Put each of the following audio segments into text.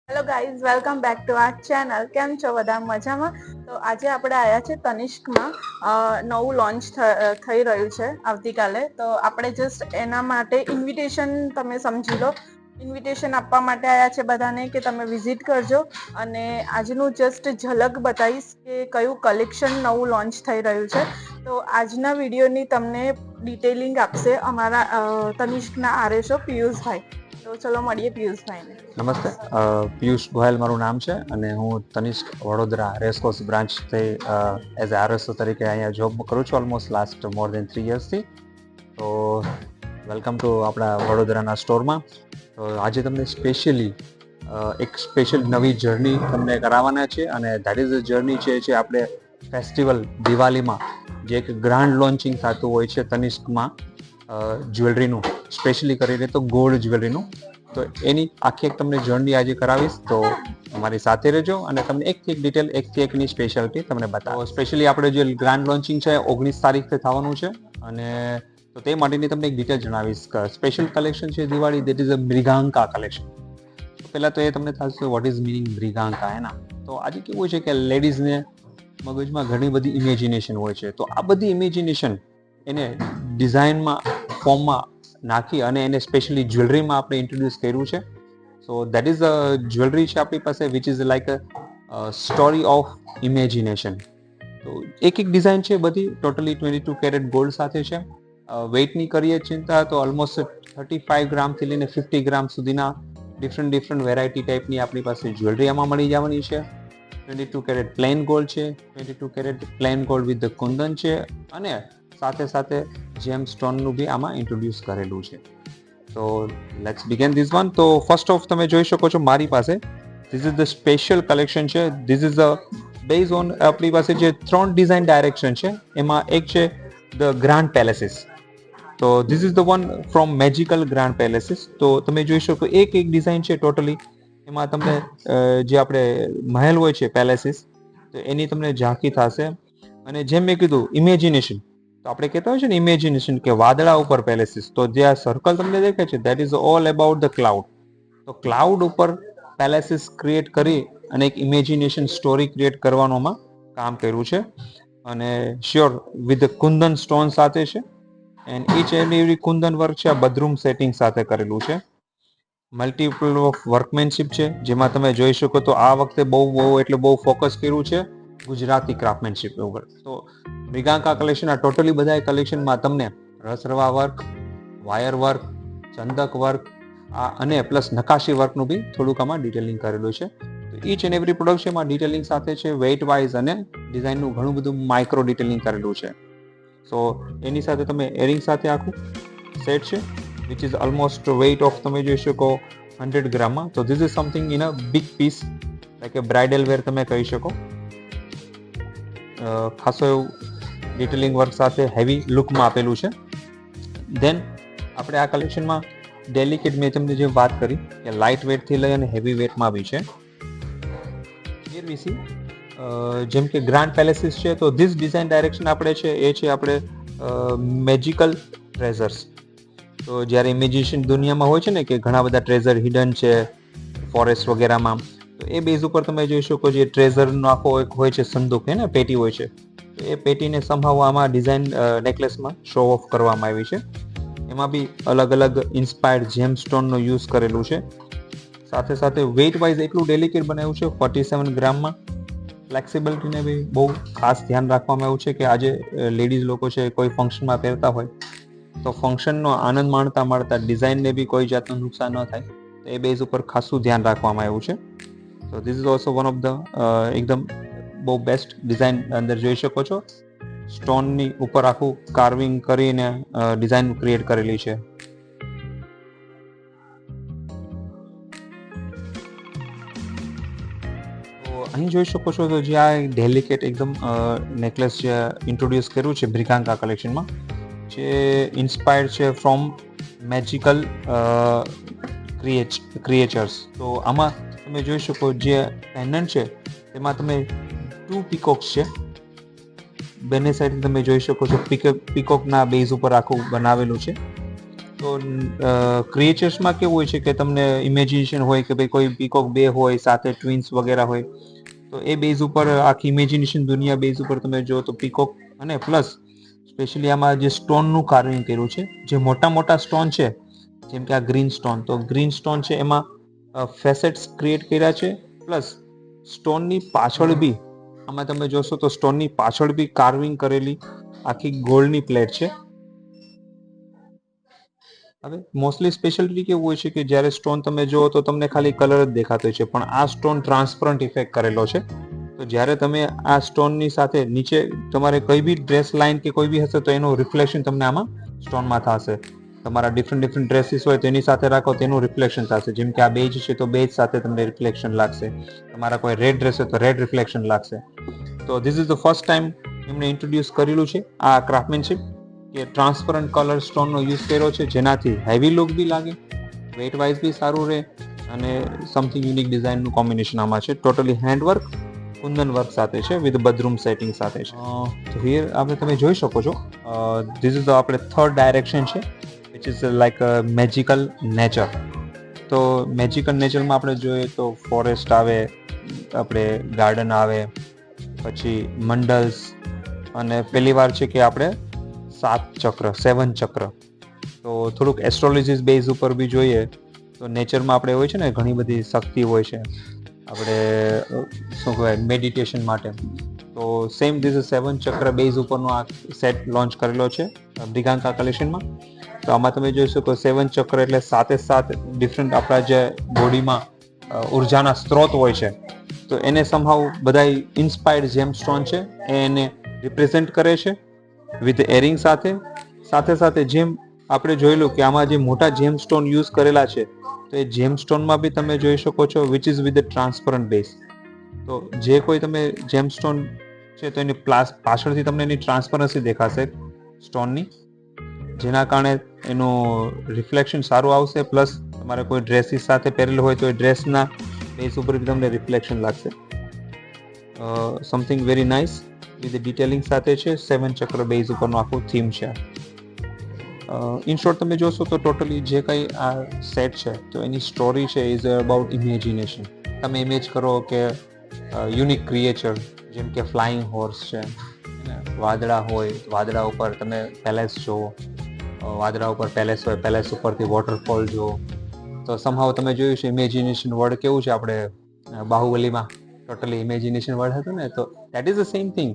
Hello guys, welcome back to R channel. કેમ છો બધા મજામાં? તો આજે આપણે આવ્યા છે તનિષ્કમાં. નવું લોન્ચ થઈ રહ્યું છે આવતીકાલે. તો આપણે જસ્ટ એના માટે ઇન્વિટેશન તમે સમજી લો. ઇન્વિટેશન આપવા માટે આવ્યા છે બધાને કે તમે વિઝિટ કરજો. અને આજનું જસ્ટ ઝલક બતાવીશ કે કયું કલેક્શન નવું લોન્ચ થઈ રહ્યું છે. તો આજના વિડીયોની તમને ડિટેલિંગ આપશે અમારા તનિષ્કના આરએસઓ પિયુષભાઈ. તો ચલો મળીએ પિયુષભાઈને. નમસ્તે, પિયુષ ગોયલ મારું નામ છે અને હું તનિષ્ક વડોદરા રેસકોર્સ બ્રાન્ચથી એઝ આરએસઓ તરીકે અહીંયા જોબ કરું છું ઓલમોસ્ટ લાસ્ટ મોર દેન 3 યર્સથી. તો વેલકમ ટુ આપણા વડોદરાના સ્ટોરમાં. તો આજે તમને સ્પેશિયલી એક સ્પેશિયલ નવી જર્ની તમને કરાવવાના છે અને ધેટ ઇઝ અ જર્ની છે આપણે ફેસ્ટિવલ દિવાળીમાં જે એક ગ્રાન્ડ લોન્ચિંગ થતું હોય છે તનિષ્કમાં જ્વેલરીનું, સ્પેશિયલી કરીને તો ગોલ્ડ જ્વેલરીનું. તો એની આખી એક તમને જર્ની આજે કરાવીશ. તો અમારી સાથે રહેજો અને તમને એકથી એક ડિટેલ, એકથી એકની સ્પેશિયાલિટી તમને બતાવો. સ્પેશિયલી આપણે જે ગ્રાન્ડ લોન્ચિંગ છે 19 તારીખથી થવાનું છે અને તો તે માટેની તમને એક ડિટેલ જણાવીશ. સ્પેશિયલ કલેક્શન છે Diwali, that is a Mriganka collection. પહેલા તો એ તમને થશે વોટ ઇઝ મિનિંગ મ્રિગાંકા, હે ના? તો આજે કેવું હોય છે કે લેડીઝને મગજમાં ઘણી બધી ઇમેજિનેશન હોય છે. તો આ બધી ઇમેજિનેશન એને ડિઝાઇનમાં, ફોર્મમાં નાખી અને એને સ્પેશિયલી જ્વેલરીમાં આપણે ઇન્ટ્રોડ્યુસ કર્યું છે. So that is a jewellery છે આપણી પાસે which is like a story of imagination. તો એક ડિઝાઇન છે બધી ટોટલી 22 કેરેટ ગોલ્ડ સાથે છે. વેઇટની કરીએ ચિંતા તો ઓલમોસ્ટ 35 ગ્રામથી લઈને 50 ગ્રામ સુધીના ડિફરન્ટ વેરાયટી ટાઈપની આપણી પાસે જ્વેલરી આમાં મળી જવાની છે. 22 કેરેટ પ્લેન ગોલ્ડ છે, 22 carat plain gold with the kundan છે અને સાથે જેમ સ્ટોનનું બી આમાં ઇન્ટ્રોડ્યુસ કરેલું છે. તો લેટ્સ બિગિન ધીસ વન. તો ફર્સ્ટ ઓફ તમે જોઈ શકો છો મારી પાસે this is the special collection છે. This is a base on આપણી પાસે જે 3 ડિઝાઇન ડાયરેક્શન છે એમાં એક છે ધ ગ્રાન્ડ પેલેસીસ. તો this is the one from magical grand palaces. તો તમે જોઈ શકો એક ડિઝાઇન છે ટોટલી. એમાં તમને જે આપણે મહેલ હોય છે પેલેસીસ, તો એની તમને ઝાંખી થશે. અને જેમ મેં કીધું ઇમેજિનેશન, તો આપણે કહેતા હોય છે ને ઇમેજિનેશન કે વાદળા ઉપર પેલેસીસ. તો જે આ સર્કલ તમને દેખાય છે that is all about the cloud. તો ક્લાઉડ ઉપર પેલેસીસ ક્રિએટ કરી અને એક ઇમેજિનેશન સ્ટોરી ક્રિએટ કરવાનોમાં કામ કર્યું છે. અને શ્યોર વિથ કુંદન સ્ટોન સાથે છે. And each and every Kundan work છે આ બદરૂમ સેટિંગ સાથે કરેલું છે. મલ્ટિપલ ઓફ વર્કમેનશિપ છે જેમાં તમે જોઈ શકો તો આ વખતે બહુ ફોકસ કર્યું છે ગુજરાતી ક્રાફ્ટમેનશિપ ઉપર. તો મ્રિગાંકા કલેક્શન, આ ટોટલી બધા કલેક્શનમાં તમને રસરવા વર્ક, વાયર વર્ક, ચંદક વર્ક અને પ્લસ નકાશી વર્કનું બી થોડુંક આમાં ડિટેલિંગ કરેલું છે. તો ઈચ એન્ડ એવરી પ્રોડક્ટ છે એમાં ડિટેલિંગ સાથે છે, વેઇટ વાઇઝ અને ડિઝાઇનનું ઘણું બધું માઇક્રો ડિટેલિંગ કરેલું છે. સો એની સાથે તમે એરિંગ સાથે આખું સેટ છે which is almost weight of તમે જોઈ શકો 100 ગ્રામમાં. તો this is something in a big piece, like a bridal wear તમે કહી શકો. ખાસો એવું ડિટેલિંગ વર્ક સાથે હેવી લુકમાં આપેલું છે. દેન આપણે આ કલેક્શનમાં ડેલિકેટ, મેં તમને જે વાત કરી કે લાઇટ વેટથી લઈ અને હેવી વેટમાં બી છે. જેમ કે ગ્રાન્ડ પેલેસીસ છે તો ધીસ ડિઝાઇન ડાયરેક્શન આપણે છે એ છે આપણે મેજિકલ ટ્રેઝર્સ. તો જ્યારે ઇમેજિનેશન દુનિયામાં હોય છે ને કે ઘણા બધા ટ્રેઝર હિડન છે ફોરેસ્ટ વગેરેમાં, તો એ બેઝ ઉપર તમે જોઈ શકો જે ટ્રેઝરનો આખો એક હોય છે સંદૂક, હે ને, પેટી હોય છે. તો એ પેટીને સંભાવવા આમાં ડિઝાઇન નેકલેસમાં શો ઓફ કરવામાં આવી છે. એમાં બી અલગ ઇન્સ્પાયર્ડ જેમ સ્ટોનનો યુઝ કરેલું છે. સાથે વેઇટ વાઇઝ એટલું ડેલિકેટ બનાવ્યું છે 47 ગ્રામમાં. ફ્લેક્સિબિલિટીને બી બહુ ખાસ ધ્યાન રાખવામાં આવ્યું છે કે આજે લેડીઝ લોકો છે કોઈ ફંક્શનમાં પહેરતા હોય તો ફંક્શનનો આનંદ માણતા ડિઝાઇનને બી કોઈ જાતનું નુકસાન ન થાય, તો એ બેઝ ઉપર ખાસું ધ્યાન રાખવામાં આવ્યું છે. તો this is also one of the એકદમ બહુ બેસ્ટ ડિઝાઇન અંદર જોઈ શકો છો. સ્ટોનની ઉપર આખું કાર્વિંગ કરીને ડિઝાઇન ક્રિએટ કરેલી છે. તો અહીં જોઈ શકો છો તો જે આ ડેલિકેટ એકદમ નેકલેસ જે ઇન્ટ્રોડ્યુસ કર્યું છે બ્રિગાંકા કલેક્શનમાં, જે ઇન્સ્પાયર્ડ છે ફ્રોમ મેજિકલ ક્રિએચર્સ. તો આમાં તમે જોઈ શકો જે પેન્ડન્ટ છે તેમાં તમે 2 પીકોક્સ છે બંને સાઈડ તમે જોઈ શકો છો. પીકોકના બેઝ ઉપર આખું બનાવેલું છે. તો ક્રિએચર્સમાં કેવું હોય છે કે તમને ઇમેજિનેશન હોય કે ભાઈ કોઈ પીકોક 2 હોય, સાથે ટ્વિન્સ વગેરે હોય, તો એ બેઝ ઉપર આખી ઇમેજિનેશન દુનિયા બેઝ ઉપર તમે જો તો પીકોક અને પ્લસ સ્પેશિયલી આમાં જે સ્ટોનનું કાર્વિંગ કર્યું છે, જે મોટા મોટા સ્ટોન છે, જેમ કે આ ગ્રીન સ્ટોન, તો ગ્રીન સ્ટોન છે એમાં ફેસેટ્સ ક્રિએટ કર્યા છે, પ્લસ સ્ટોનની પાછળ બી આમાં તમે જોશો તો સ્ટોનની પાછળ બી કાર્વિંગ કરેલી આખી ગોલ્ડની પ્લેટ છે. હવે મોસ્ટલી સ્પેશિયાલિટી કેવું હોય છે કે જ્યારે સ્ટોન તમે જુઓ તો તમને ખાલી કલર જ દેખાતો હોય છે, પણ આ સ્ટોન ટ્રાન્સપરન્ટ ઇફેક્ટ કરેલો છે. તો જ્યારે તમે આ સ્ટોનની સાથે નીચે તમારે કઈ બી ડ્રેસ લાઇન કે કોઈ બી હશે તો એનું રિફ્લેક્શન તમને આમાં સ્ટોનમાં થશે. તમારા ડિફરન્ટ ડ્રેસીસ હોય તેની સાથે રાખો તેનું રિફ્લેક્શન થશે. જેમ કે આ બેજ છે તો બેજ સાથે તમને રિફ્લેક્શન લાગશે. તમારા કોઈ રેડ ડ્રેસ હોય તો રેડ રિફ્લેક્શન લાગશે. તો this is the first time એમણે ઇન્ટ્રોડ્યુસ કરેલું છે આ ક્રાફ્ટમેનશિપ, કે ટ્રાન્સપરન્ટ કલર સ્ટોનનો યુઝ કર્યો છે, જેનાથી હેવી લુક બી લાગે, વેટ વાઇઝ બી સારું રહે, અને સમથિંગ યુનિક ડિઝાઇનનું કોમ્બિનેશન આમાં છે. ટોટલી હેન્ડવર્ક, કુંદન વર્ક સાથે છે, વિથ બદરૂમ સેટિંગ સાથે છે. તો હિયર આપણે તમે જોઈ શકો છો, ધીસ ઇઝ ધ આપણે થર્ડ ડાયરેક્શન છે, which is like magical nature. તો મેજિકલ નેચરમાં આપણે જોઈએ તો ફોરેસ્ટ આવે, આપણે ગાર્ડન આવે, પછી મંડલ્સ, અને પહેલી વાર છે કે આપણે 7 ચક્ર. તો થોડુંક એસ્ટ્રોલોજી બેઝ ઉપર બી જોઈએ તો નેચરમાં આપણે હોય છે ને ઘણી બધી શક્તિ હોય છે આપણે શું કહેવાય મેડિટેશન માટે. તો સેમ ધીસ 7 ચક્ર બેઝ ઉપરનો આ સેટ લોન્ચ કરેલો છે બ્રિગાન્કા કલેક્શનમાં. તો આમાં તમે જોઈ શકો 7 ચક્ર એટલે 7 ડિફરન્ટ આપણા જે બોડીમાં ઉર્જાના સ્ત્રોત હોય છે, તો એને સમહાવ બધા ઇન્સ્પાયર્ડ જેમ સ્ટોન છે એને રિપ્રેઝેન્ટ કરે છે વિથ એરિંગ સાથે. સાથે જેમ આપણે જોયેલું કે આમાં જે મોટા જેમ સ્ટોન યુઝ કરેલા છે, તો એ જેમ સ્ટોનમાં બી તમે જોઈ શકો છો which is with transparent base. તો જે કોઈ તમે જેમ સ્ટોન છે તો એની પાછળથી તમને એની ટ્રાન્સપરન્સી દેખાશે સ્ટોનની, જેના કારણે એનું રિફ્લેક્શન સારું આવશે. પ્લસ તમારે કોઈ ડ્રેસીસ સાથે પહેરેલું હોય તો એ ડ્રેસના બેઝ ઉપર બી તમને રિફ્લેક્શન લાગશે. Something very nice with detailing સાથે છે. 7 ચક્ર બેઝ ઉપરનો આખું થીમ છે. ઇન શોર્ટ તમે જોશો તો ટોટલી જે કંઈ આ સેટ છે તો એની સ્ટોરી છે ઇઝ અબાઉટ ઇમેજિનેશન. તમે ઇમેજ કરો કે યુનિક ક્રિએચર જેમ કે ફ્લાઇંગ હોર્સ છે, વાદળા હોય, વાદળા ઉપર તમે પેલેસ જુઓ, વાદળા ઉપર પેલેસ હોય, પેલેસ ઉપરથી વોટરફોલ જુઓ. તો સમહાવ તમે જોયું છે ઇમેજિનેશન વર્ડ કેવું છે આપણે બાહુબલીમાં ટોટલી ઇમેજિનેશન વર્ડ હતું ને, તો that is the same thing.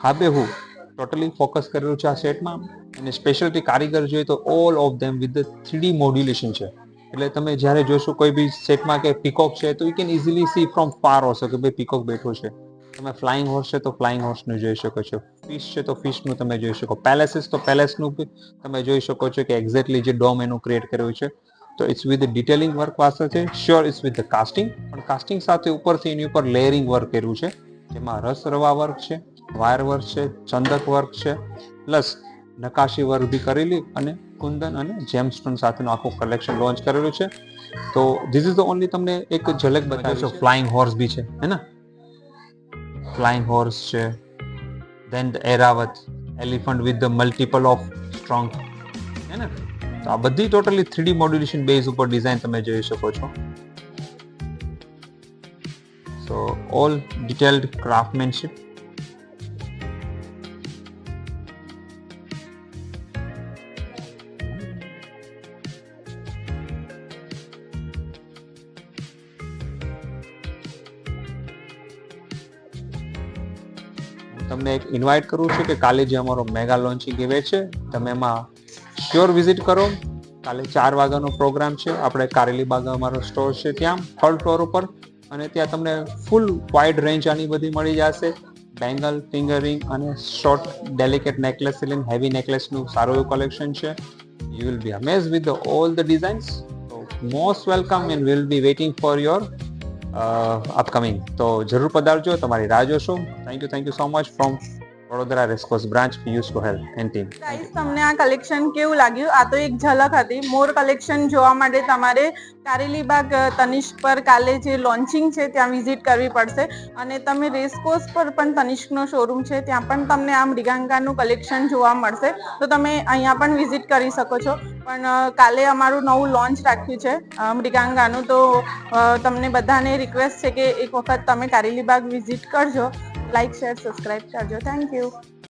હાબેહુ ટોટલી ફોકસ કરેલું છે આ સેટમાં. અને સ્પેશિયલિટી કારીગર જોઈએ તો all of them with the 3D modulation છે. એટલે તમે જ્યારે જોશો કોઈ બી સેટમાં કે પીકોક છે તો you can easily C from far also કે ભાઈ પીકોક બેઠો છે. તમે ફ્લાઇંગ હોર્સ છે તો ફ્લાઇંગ હોર્સનું જોઈ શકો છો, ફિશ છે તો ફિશનું તમે જોઈ શકો, પેલેસીસ તો પેલેસનું તમે જોઈ શકો છો કે એક્ઝેક્ટલી જે ડોમ એનું ક્રિએટ કર્યું છે. તો ઇટ્સ વિથ ડિટેલિંગ વર્ક પાસે છે. Sure it's with the casting, પણ કાસ્ટિંગ સાથે ઉપરથી એની ઉપર લેયરિંગ વર્ક કર્યું છે, જેમાં રસ રવા વર્ક છે, વાયર વર્ક છે, ચંદક વર્ક છે, પ્લસ નકાશી વર્ક બી કરેલી, અને કુંદન અને જેમસ્ટોન સાથેનું આખું કલેક્શન લોન્ચ કરેલું છે. તો ધીસ ઇઝ ધ ઓનલી તમને એક ઝલક બતાવીશું. ફ્લાઇંગ હોર્સ બી છે હે ને, ફ્લાઇંગ હોર્સ છે, then the Airavat elephant with the multiple of strong હે ને. તો આ બધી ટોટલી 3D મોડ્યુલેશન બેઝ ઉપર ડિઝાઇન તમે જોઈ શકો છો. So all detailed craftsmanship. તમને એક ઇન્વાઇટ કરું છું કે કાલે જે અમારો મેગા લોન્ચિંગ ઇવેન્ટ છે તમે એમાં શ્યોર વિઝિટ કરો. કાલે 4 વાગ્યાનો પ્રોગ્રામ છે. આપણે કારેલીબાગ અમારો સ્ટોર છે ત્યાં 3rd ફ્લોર ઉપર, અને ત્યાં તમને ફૂલ વાઇડ રેન્જ આની બધી મળી જશે. બેંગલ, ફિંગરિંગ અને શોર્ટ ડેલિકેટ નેકલેસ, હેવી નેકલેસનું સારું એવું કલેક્શન છે. You will be amaze with all the designs. તો most welcome and will be waiting for your upcoming. તો જરૂર પધારજો, તમારી રાહ જોશો. Thank you so much from Vadodara racecourse branch, Piyush Gohel and team. Guys, તમને આ કલેક્શન કેવું લાગ્યું? આ તો એક ઝલક હતી. મોર કલેક્શન જોવા માટે તમારે કારેલીબાગ તનિષ્ક પર કાલે જે લોન્ચિંગ છે ત્યાં વિઝિટ કરવી પડશે. અને તમે રેસકોર્સ પર પણ તનિષ્કનો શોરૂમ છે, ત્યાં પણ તમને આ મૃગાંકાનું કલેક્શન જોવા મળશે. તો તમે અહીંયા પણ વિઝિટ કરી શકો છો. પણ કાલે અમારું નવું લોન્ચ રાખ્યું છે મૃગાંકાનું, તો તમને બધાને રિક્વેસ્ટ છે કે એક વખત તમે કારેલીબાગ વિઝિટ કરજો. લાઈક, શેર, સબસ્ક્રાઇબ કરજો. Thank you.